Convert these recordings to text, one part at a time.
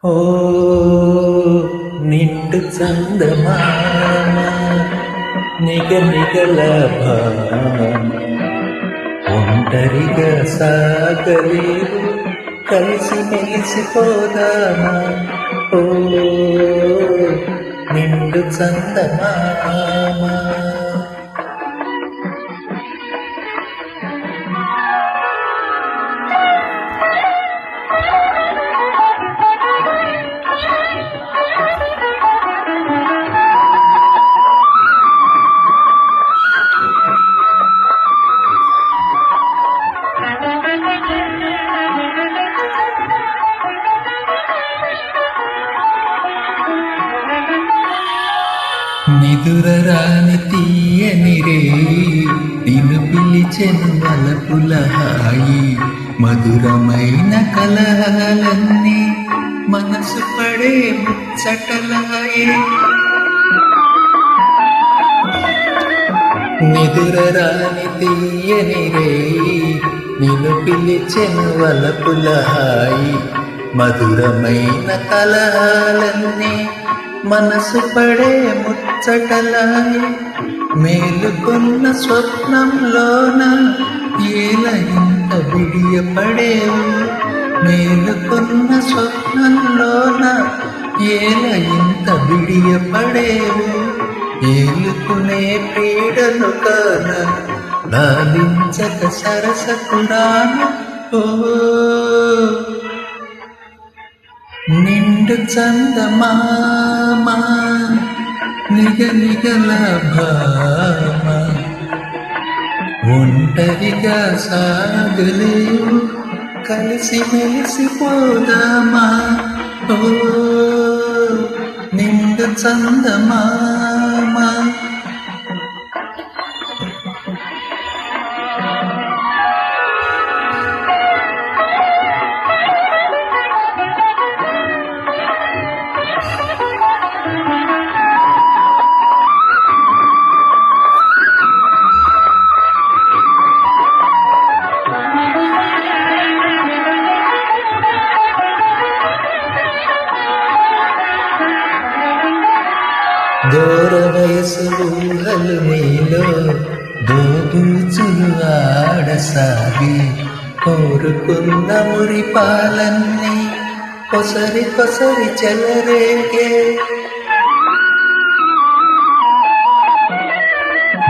ఓ నిండు చందమామ నిగనిగల ఒంటరిగా సాగలేవు కలిసి మెలిసిపోదామా ఓ నిండు చందమామ నిదురరాని తీయని రే నిన్ను పిలిచెను వలపుల హాయి మధురమైన కలహాలన్నీ మనసు పడే ముచ్చటలాయే నిదురరాని తీయని రే నిన్ను పిలిచెను వలపుల హాయి మధురమైన కలహాలన్నీ మనసు పడే ముచ్చటలాయి మేలుకున్న స్వప్నంలోన ఏల ఇంత బిడియపడేవు మేలుకున్న స్వప్నంలోన ఏల ఇంత బిడియపడేవు ఏలుకునే పీడను కాన లాలించక సరసకుడాను ఓ నిండు చందమామ నిగనిగల భామ ఒంటరిగా సాగలేవు కలిసి మెలిసిపోదామా ఓ నిండు చందమామ దూర వయసు ఊహలు నీలో దోబూచులు ఆడసాగి కోరుకున్న మురిపాలన్నీ కొసరి కొసరి చెలరేగే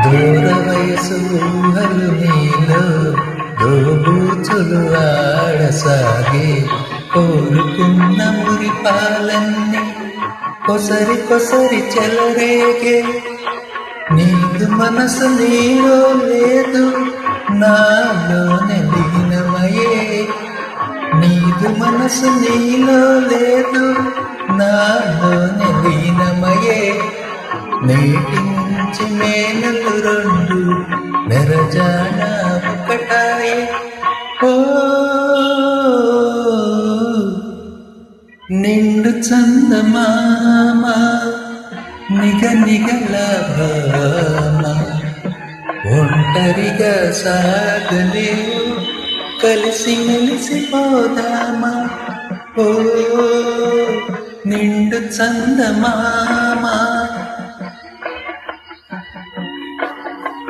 దూర వయసు ఊహలు నీలో దోబూచులు ఆడసాగి కోరుకున్న మురిపాలన్నీ కొసరి కొసరి చెలరేగే నీదు మనసు నీలో లేదు నాలోనే లీనమయే నీదు మనసు నీలో లేదు నాలోనే లీనమయే నేటి నుంచి మేనలు రెండు నెరజాన ఒకటాయే ఓ నిండు చందమామ నిగనిగల భామ ఒంటరిగా సాగలేవు కలిసి మెలిసిపోదామా ఓ నిండు చందమామ